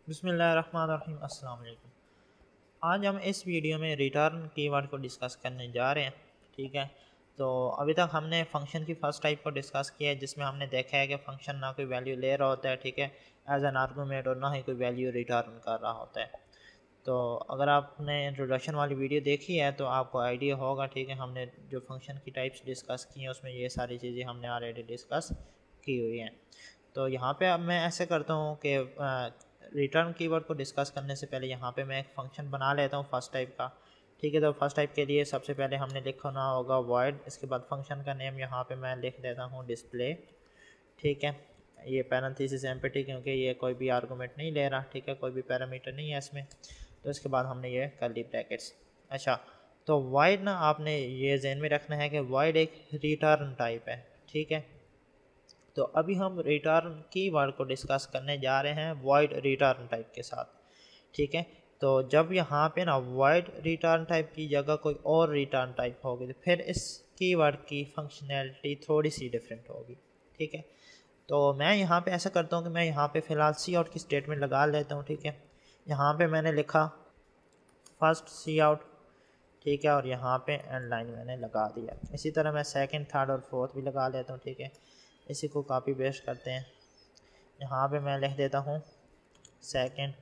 बिस्मिल्लाहिर्रहमानिर्रहीम अस्सलाम वालेकुम। आज हम इस वीडियो में रिटर्न कीवर्ड को डिस्कस करने जा रहे हैं। ठीक है, तो अभी तक हमने फंक्शन की फ़र्स्ट टाइप को डिस्कस किया है, जिसमें हमने देखा है कि फ़ंक्शन ना कोई वैल्यू ले रहा होता है, ठीक है, एज एन आर्गूमेंट, और ना ही कोई वैल्यू रिटर्न कर रहा होता है। तो अगर आपने इंट्रोडक्शन वाली वीडियो देखी है तो आपको आइडिया होगा, ठीक है, हमने जो फंक्शन की टाइप्स डिस्कस की हैं उसमें ये सारी चीज़ें हमने ऑलरेडी डिस्कस की हुई हैं। तो यहाँ पे अब मैं ऐसे करता हूँ कि रिटर्न कीवर्ड को डिस्कस करने से पहले यहाँ पे मैं एक फ़ंक्शन बना लेता हूँ फर्स्ट टाइप का। ठीक है, तो फर्स्ट टाइप के लिए सबसे पहले हमने लिखना होगा वॉइड, इसके बाद फंक्शन का नेम यहाँ पे मैं लिख देता हूँ डिस्प्ले। ठीक है, ये पैरेंथेसिस एम्प्टी, क्योंकि ये कोई भी आर्गूमेंट नहीं ले रहा, ठीक है, कोई भी पैरामीटर नहीं है इसमें। तो इसके बाद हमने ये कर्ली ब्रैकेट्स। अच्छा, तो वॉइड ना आपने ये ज़हन में रखना है कि वॉइड एक रिटर्न टाइप है। ठीक है, तो अभी हम रिटर्न कीवर्ड को डिस्कस करने जा रहे हैं वॉइड रिटर्न टाइप के साथ। ठीक है, तो जब यहाँ पे ना वॉइड रिटर्न टाइप की जगह कोई और रिटर्न टाइप होगी तो फिर इस कीवर्ड की फंक्शनैलिटी थोड़ी सी डिफरेंट होगी। ठीक है, तो मैं यहाँ पे ऐसा करता हूँ कि मैं यहाँ पे फ़िलहाल सी आउट की स्टेटमेंट लगा लेता हूँ। ठीक है, यहाँ पे मैंने लिखा फर्स्ट सी आउट, ठीक है, और यहाँ पे एंड लाइन मैंने लगा दिया। इसी तरह मैं सेकंड, थर्ड और फोर्थ भी लगा लेता हूँ। ठीक है, इसी को कॉपी पेस्ट करते हैं। यहाँ पे मैं लिख देता हूँ सेकंड,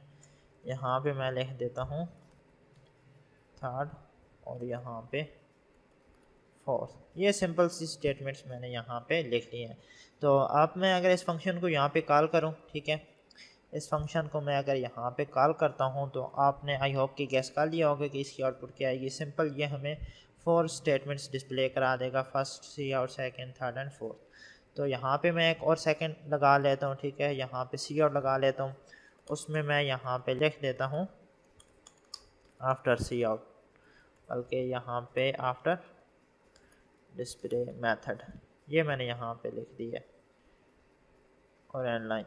यहाँ पे मैं लिख देता हूँ थर्ड, और यहाँ पे फोर्थ। ये सिंपल सी स्टेटमेंट्स मैंने यहाँ पे लिख ली हैं। तो अब मैं अगर इस फंक्शन को यहाँ पे कॉल करूँ, ठीक है, इस फंक्शन को मैं अगर यहाँ पे कॉल करता हूँ तो आपने आई होप कि गैस कर लिया होगा कि इसकी आउटपुट क्या आएगी। सिंपल ये हमें 4 स्टेटमेंट्स डिस्प्ले करा देगा, first, see out, second, third and fourth. तो यहाँ पे मैं एक और सेकंड लगा लेता हूँ। ठीक है, यहाँ पे सी आउट लगा लेता हूँ, उसमें मैं यहाँ पे लिख देता हूँ आफ्टर सी आउट, बल्कि यहाँ पे आफ्टर डिस्प्ले मेथड, ये मैंने यहाँ पे लिख दिया और एंड लाइन।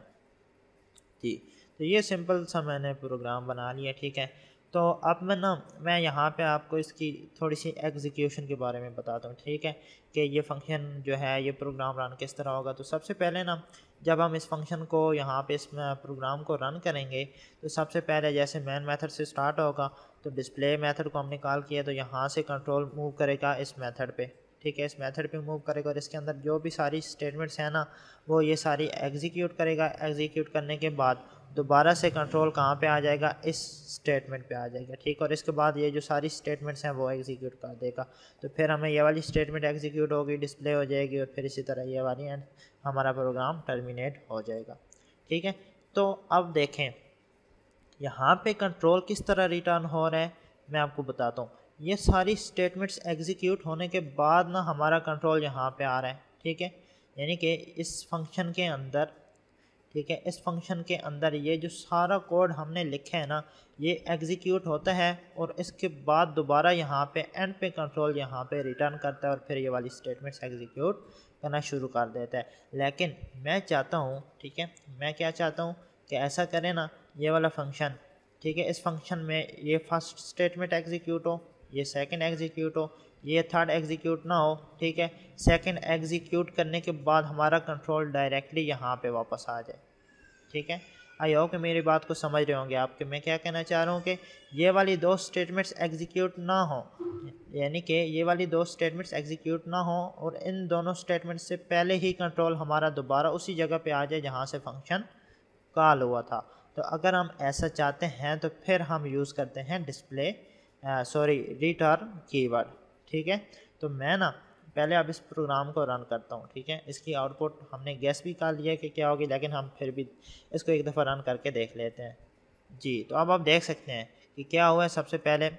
जी, तो ये सिंपल सा मैंने प्रोग्राम बना लिया। ठीक है, तो अब मैं यहाँ पे आपको इसकी थोड़ी सी एग्जीक्यूशन के बारे में बताता हूँ। ठीक है, कि ये फंक्शन जो है ये प्रोग्राम रन किस तरह होगा। तो सबसे पहले जब हम इस फंक्शन को यहाँ पे इस प्रोग्राम को रन करेंगे तो सबसे पहले जैसे मेन मेथड से स्टार्ट होगा, तो डिस्प्ले मेथड को हमने कॉल किया तो यहाँ से कंट्रोल मूव करेगा इस मेथड पे। ठीक है, इस मेथड पे मूव करेगा और इसके अंदर जो भी सारी स्टेटमेंट्स हैं ना वो ये सारी एग्जीक्यूट करेगा। एग्जीक्यूट करने के बाद दोबारा से कंट्रोल कहाँ पे आ जाएगा, इस स्टेटमेंट पे आ जाएगा। ठीक, और इसके बाद ये जो सारी स्टेटमेंट्स हैं वो एग्जीक्यूट कर देगा। तो फिर हमें ये वाली स्टेटमेंट एग्जीक्यूट होगी, डिस्प्ले हो जाएगी, और फिर इसी तरह ये वाली एंड हमारा प्रोग्राम टर्मिनेट हो जाएगा। ठीक है, तो अब देखें यहाँ पे कंट्रोल किस तरह रिटर्न हो रहा है, मैं आपको बताता हूँ। ये सारी स्टेटमेंट्स एग्जीक्यूट होने के बाद हमारा कंट्रोल यहाँ पे आ रहा है। ठीक है, यानी कि इस फंक्शन के अंदर, ठीक है, इस फंक्शन के अंदर ये जो सारा कोड हमने लिखा है ना ये एग्जीक्यूट होता है, और इसके बाद दोबारा यहाँ पे एंड पे कंट्रोल यहाँ पे रिटर्न करता है और फिर ये वाली स्टेटमेंट्स एग्जीक्यूट करना शुरू कर देता है। लेकिन मैं चाहता हूँ, ठीक है, मैं क्या चाहता हूँ कि ऐसा करें ना ये वाला फंक्शन, ठीक है, इस फंक्शन में ये फर्स्ट स्टेटमेंट एग्जीक्यूट हो, ये सेकंड एग्जीक्यूट हो, ये थर्ड एग्जीक्यूट ना हो। ठीक है, सेकंड एग्जीक्यूट करने के बाद हमारा कंट्रोल डायरेक्टली यहाँ पे वापस आ जाए। ठीक है, आई होप कि मेरी बात को समझ रहे होंगे आपके। मैं क्या कहना चाह रहा हूँ कि ये वाली दो स्टेटमेंट्स एग्जीक्यूट ना हो, यानी कि ये वाली दो स्टेटमेंट्स एग्जीक्यूट ना हो और इन दोनों स्टेटमेंट्स से पहले ही कंट्रोल हमारा दोबारा उसी जगह पे आ जाए जहाँ से फंक्शन कॉल हुआ था। तो अगर हम ऐसा चाहते हैं तो फिर हम यूज़ करते हैं डिस्प्ले रिटर्न कीवर्ड। ठीक है, तो मैं पहले अब इस प्रोग्राम को रन करता हूँ। ठीक है, इसकी आउटपुट हमने गैस भी कर लिया कि क्या होगी, लेकिन हम फिर भी इसको एक दफ़ा रन करके देख लेते हैं। जी, तो अब आप देख सकते हैं कि क्या हुआ है। सबसे पहले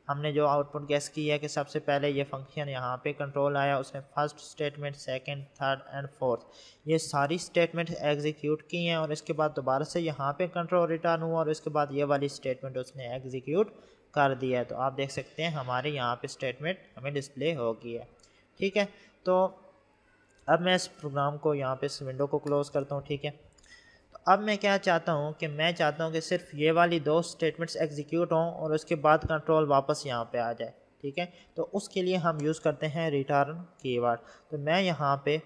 हमने जो आउटपुट गैस की है कि सबसे पहले ये फंक्शन यहाँ पे कंट्रोल आया, उसने first statement, second, third and fourth ये सारी स्टेटमेंट एग्जीक्यूट की हैं, और इसके बाद दोबारा से यहाँ पे कंट्रोल रिटर्न हुआ और इसके बाद ये वाली स्टेटमेंट उसने एग्जीक्यूट कर दिया है। तो आप देख सकते हैं हमारे यहाँ पे स्टेटमेंट हमें डिस्प्ले हो गई है। ठीक है, तो अब मैं इस प्रोग्राम को यहाँ पे इस विंडो को क्लोज़ करता हूँ। ठीक है, तो अब मैं क्या चाहता हूँ कि मैं चाहता हूँ कि सिर्फ ये वाली दो स्टेटमेंट्स एग्जीक्यूट हों और उसके बाद कंट्रोल वापस यहाँ पे आ जाए। ठीक है, तो उसके लिए हम यूज़ करते हैं रिटर्न कीवर्ड। तो मैं यहाँ पे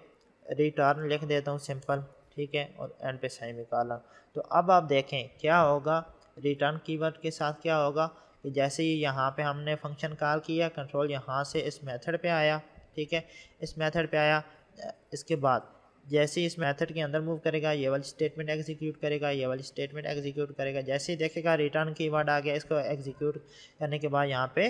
रिटर्न लिख देता हूँ सिंपल। ठीक है, और एंड पे सेमीकोलन। तो अब आप देखें क्या होगा रिटर्न कीवर्ड के साथ, क्या होगा कि जैसे ही यहाँ पे हमने फंक्शन कॉल किया, कंट्रोल यहाँ से इस मेथड पे आया, ठीक है, इस मेथड पे आया, इसके बाद जैसे ही इस मेथड के अंदर मूव करेगा ये वाली स्टेटमेंट एग्जीक्यूट करेगा, ये वाली स्टेटमेंट एग्जीक्यूट करेगा। जैसे ही देखेगा रिटर्न कीवर्ड आ गया, इसको एग्जीक्यूट करने के बाद यहाँ पे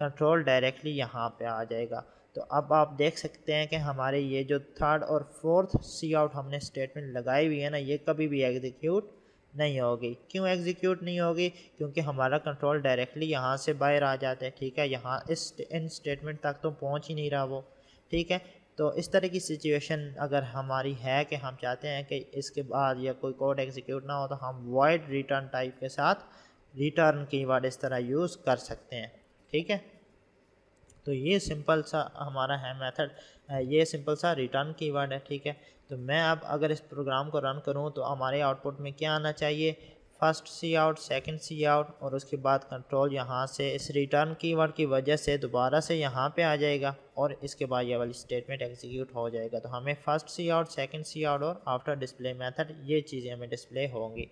कंट्रोल डायरेक्टली यहाँ पे आ जाएगा। तो अब आप देख सकते हैं कि हमारे ये जो थर्ड और फोर्थ सी आउट हमने स्टेटमेंट लगाई हुई है ना, ये कभी भी एग्जीक्यूट नहीं होगी। क्यों एग्जीक्यूट नहीं होगी? क्योंकि हमारा कंट्रोल डायरेक्टली यहाँ से बाहर आ जाता है, ठीक है, यहाँ इन स्टेटमेंट तक तो पहुँच ही नहीं रहा वो, ठीक है। तो इस तरह की सिचुएशन अगर हमारी है कि हम चाहते हैं कि इसके बाद या कोई कोड एग्जीक्यूट ना हो, तो हम वॉइड रिटर्न टाइप के साथ रिटर्न कीवर्ड इस तरह यूज़ कर सकते हैं, ठीक है। तो ये सिंपल सा हमारा है मेथड, ये सिंपल सा रिटर्न कीवर्ड है, ठीक है। तो मैं अब अगर इस प्रोग्राम को रन करूँ तो हमारे आउटपुट में क्या आना चाहिए? फर्स्ट सी आउट, सेकंड सी आउट, और उसके बाद कंट्रोल यहाँ से इस रिटर्न कीवर्ड की वजह से दोबारा से यहाँ पे आ जाएगा, और इसके बाद ये वाली स्टेटमेंट एग्जीक्यूट हो जाएगा। तो हमें फर्स्ट सी आउट, सेकंड सी आउट और आफ्टर डिस्प्ले मेथड ये चीज़ें हमें डिस्प्ले होंगी।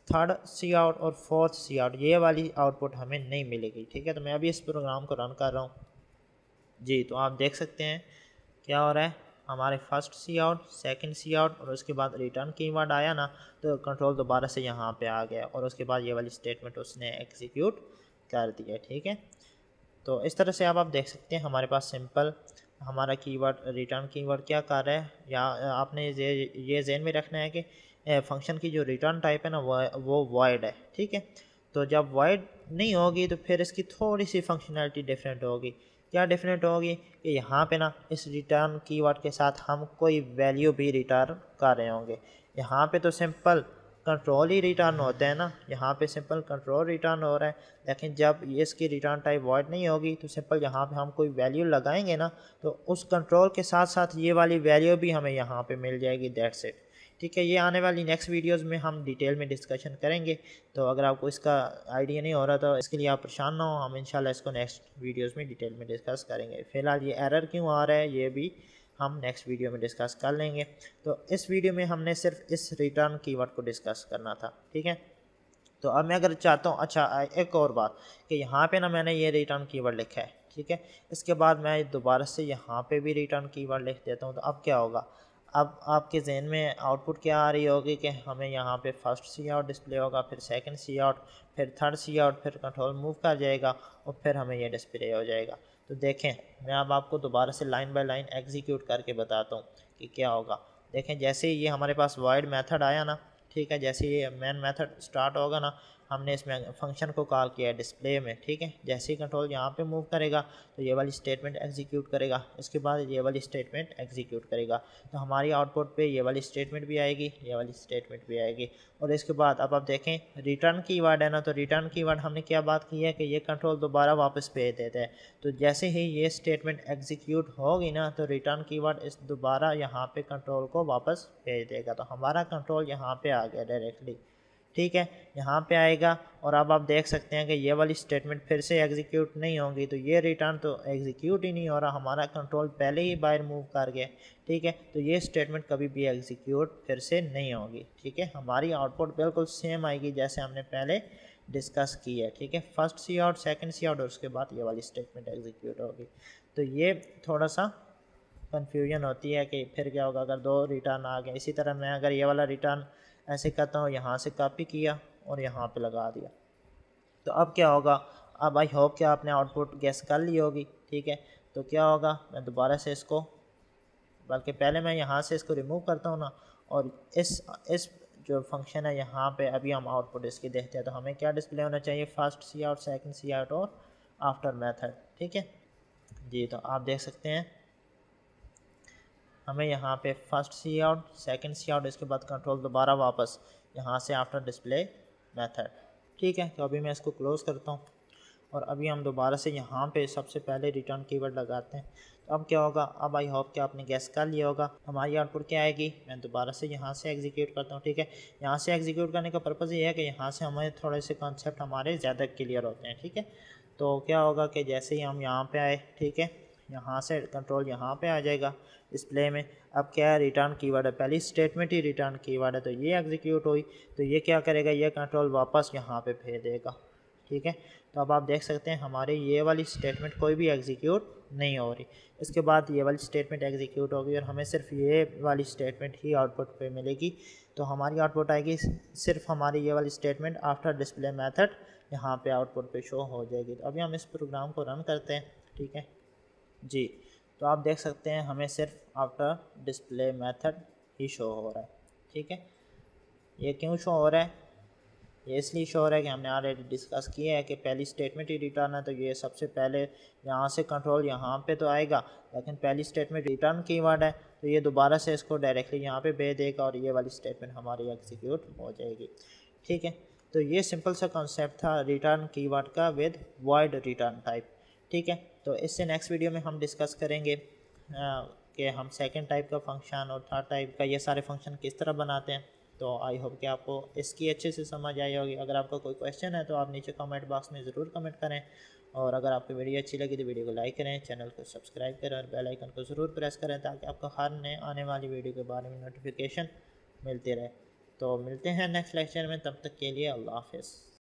थर्ड सी आउट और फोर्थ सी आउट ये वाली आउटपुट हमें नहीं मिलेगी, ठीक है। तो मैं अभी इस प्रोग्राम को रन कर रहा हूँ जी। तो आप देख सकते हैं क्या हो रहा है, हमारे फर्स्ट सी आउट, सेकंड सी आउट और उसके बाद रिटर्न कीवर्ड आया ना, तो कंट्रोल दोबारा से यहाँ पे आ गया, और उसके बाद ये वाली स्टेटमेंट उसने एग्जीक्यूट कर दिया, ठीक है। तो इस तरह से आप देख सकते हैं हमारे पास सिंपल हमारा कीवर्ड रिटर्न कीवर्ड क्या कर रहा है। या आपने ये ज़हन में रखना है कि फंक्शन की जो रिटर्न टाइप है ना वो वॉइड है, ठीक है। तो जब वॉइड नहीं होगी तो फिर इसकी थोड़ी सी फंक्शनैलिटी डिफरेंट होगी। क्या डिफरेंट होगी कि यहाँ पे ना इस रिटर्न कीवर्ड के साथ हम कोई वैल्यू भी रिटर्न कर रहे होंगे। यहाँ पे तो सिंपल कंट्रोल ही रिटर्न होता है ना, यहाँ पे सिंपल कंट्रोल रिटर्न हो रहा है। लेकिन जब ये इसकी रिटर्न टाइप वॉइड नहीं होगी तो सिंपल यहाँ पे हम कोई वैल्यू लगाएंगे ना, तो उस कंट्रोल के साथ साथ ये वाली वैल्यू भी हमें यहाँ पे मिल जाएगी, दैट्स इट, ठीक है। ये आने वाली नेक्स्ट वीडियोस में हम डिटेल में डिस्कशन करेंगे। तो अगर आपको इसका आइडिया नहीं हो रहा तो इसके लिए आप परेशान ना हो, हम इंशाल्लाह इसको नेक्स्ट वीडियोस में डिटेल में डिस्कस करेंगे। फ़िलहाल ये एरर क्यों आ रहा है ये भी हम नेक्स्ट वीडियो में डिस्कस कर लेंगे। तो इस वीडियो में हमने सिर्फ इस रिटर्न कीवर्ड को डिस्कस करना था, ठीक है। तो अब मैं अगर चाहता हूँ, अच्छा एक और बात कि यहाँ पे ना मैंने ये रिटर्न कीवर्ड लिखा है, ठीक है, इसके बाद मैं दोबारा से यहाँ पे भी रिटर्न कीवर्ड लिख देता हूँ, तो अब क्या होगा? अब आपके जहन में आउटपुट क्या आ रही होगी कि हमें यहाँ पे फर्स्ट सी आउट डिस्प्ले होगा, फिर सेकंड सी आउट, फिर थर्ड सी आउट, फिर कंट्रोल मूव कर जाएगा और फिर हमें ये डिस्प्ले हो जाएगा। तो देखें मैं अब आपको दोबारा से लाइन बाय लाइन एग्जीक्यूट करके बताता हूँ कि क्या होगा। देखें जैसे ही ये हमारे पास वॉइड मेथड आया ना, ठीक है, जैसे ये मेन मेथड स्टार्ट होगा ना, हमने इसमें फंक्शन को कॉल किया है डिस्प्ले में, ठीक है। जैसे ही कंट्रोल यहाँ पे मूव करेगा तो ये वाली स्टेटमेंट एग्जीक्यूट करेगा, इसके बाद ये वाली स्टेटमेंट एग्जीक्यूट करेगा। तो हमारी आउटपुट पे ये वाली स्टेटमेंट भी आएगी, ये वाली स्टेटमेंट भी आएगी। और इसके बाद अब आप देखें रिटर्न कीवर्ड है ना, तो रिटर्न कीवर्ड हमने क्या बात की है कि ये कंट्रोल दोबारा वापस भेज देता है। तो जैसे ही ये स्टेटमेंट एग्जीक्यूट होगी ना, तो रिटर्न कीवर्ड इस दोबारा यहाँ पे कंट्रोल को वापस भेज देगा। तो हमारा कंट्रोल यहाँ पे आ गया डायरेक्टली, ठीक है, यहाँ पे आएगा। और अब आप देख सकते हैं कि ये वाली स्टेटमेंट फिर से एग्जीक्यूट नहीं होगी, तो ये रिटर्न तो एग्जीक्यूट ही नहीं हो रहा, हमारा कंट्रोल पहले ही बाहर मूव कर गया, ठीक है। तो ये स्टेटमेंट कभी भी एग्जीक्यूट फिर से नहीं होगी, ठीक है। हमारी आउटपुट बिल्कुल सेम आएगी जैसे हमने पहले डिस्कस की है, ठीक है। फर्स्ट सी आउट, सेकंड सी आउट और उसके बाद ये वाली स्टेटमेंट एग्जीक्यूट होगी। तो ये थोड़ा सा कन्फ्यूजन होती है कि फिर क्या होगा अगर दो रिटर्न आ गए। इसी तरह मैं अगर ये वाला रिटर्न ऐसे करता हूँ, यहाँ से कॉपी किया और यहाँ पे लगा दिया, तो अब क्या होगा? अब आई होप कि आपने आउटपुट गेस कर ली होगी, ठीक है। तो क्या होगा, मैं दोबारा से इसको, बल्कि पहले मैं यहाँ से इसको रिमूव करता हूँ ना, और इस जो फंक्शन है यहाँ पे अभी हम आउटपुट इसकी देखते हैं। तो हमें क्या डिस्प्ले होना चाहिए? फर्स्ट सी आउट, सेकंड सी आउट और आफ्टर मेथड, ठीक है जी। तो आप देख सकते हैं हमें यहाँ पे फर्स्ट सी आउट, सेकंड सी आउट, इसके बाद कंट्रोल दोबारा वापस यहाँ से आफ्टर डिस्प्ले मेथड, ठीक है। तो अभी मैं इसको क्लोज़ करता हूँ और अभी हम दोबारा से यहाँ पे सबसे पहले रिटर्न कीवर्ड लगाते हैं। तो अब क्या होगा? अब आई होप कि आपने गेस कर लिया होगा हमारी आउटपुट क्या आएगी। मैं दोबारा से यहाँ से एग्जीक्यूट करता हूँ, ठीक है। यहाँ से एग्जीक्यूट करने का पर्पज़ ये है कि यहाँ से हमें थोड़े से कॉन्सेप्ट हमारे ज़्यादा क्लियर होते हैं, ठीक है। तो क्या होगा कि जैसे ही हम यहाँ पे आए, ठीक है, यहाँ से कंट्रोल यहाँ पे आ जाएगा डिस्प्ले में। अब क्या है, रिटर्न कीवर्ड है, पहली स्टेटमेंट ही रिटर्न कीवर्ड है, तो ये एग्जीक्यूट हुई, तो ये क्या करेगा, ये कंट्रोल वापस यहाँ पे भेज देगा। ठीक है, तो अब आप देख सकते हैं हमारी ये वाली स्टेटमेंट कोई भी एग्जीक्यूट नहीं हो रही। इसके बाद ये वाली स्टेटमेंट एग्जीक्यूट होगी और हमें सिर्फ ये वाली स्टेटमेंट ही आउटपुट पे मिलेगी। तो हमारी आउटपुट आएगी सिर्फ हमारी ये वाली स्टेटमेंट आफ्टर डिस्प्ले मेथड यहाँ पे आउटपुट पे शो हो जाएगी। तो अभी हम इस प्रोग्राम को रन करते हैं। ठीक है जी, तो आप देख सकते हैं हमें सिर्फ आफ्टर डिस्प्ले मेथड ही शो हो रहा है। ठीक है, ये क्यों शो हो रहा है, ये इसलिए शो हो रहा है कि हमने ऑलरेडी डिस्कस किया है कि पहली स्टेटमेंट ही रिटर्न है, तो ये सबसे पहले यहाँ से कंट्रोल यहाँ पे तो आएगा, लेकिन पहली स्टेटमेंट रिटर्न कीवर्ड है, तो ये दोबारा से इसको डायरेक्टली यहाँ पे भेज देगा और ये वाली स्टेटमेंट हमारी एग्जीक्यूट हो जाएगी। ठीक है, तो ये सिंपल सा कॉन्सेप्ट था रिटर्न कीवर्ड का विद वॉइड रिटर्न टाइप। ठीक है, तो इससे नेक्स्ट वीडियो में हम डिस्कस करेंगे कि हम सेकंड टाइप का फंक्शन और थर्ड टाइप का ये सारे फंक्शन किस तरह बनाते हैं। तो आई होप कि आपको इसकी अच्छे से समझ आई होगी। अगर आपका कोई क्वेश्चन है तो आप नीचे कमेंट बॉक्स में ज़रूर कमेंट करें, और अगर आपको वीडियो अच्छी लगी तो वीडियो को लाइक करें, चैनल को सब्सक्राइब करें और बेल आइकन को ज़रूर प्रेस करें ताकि आपको हर नए आने वाली वीडियो के बारे में नोटिफिकेशन मिलती रहे। तो मिलते हैं नेक्स्ट लेक्चर में, तब तक के लिए अल्लाह हाफ़िज़।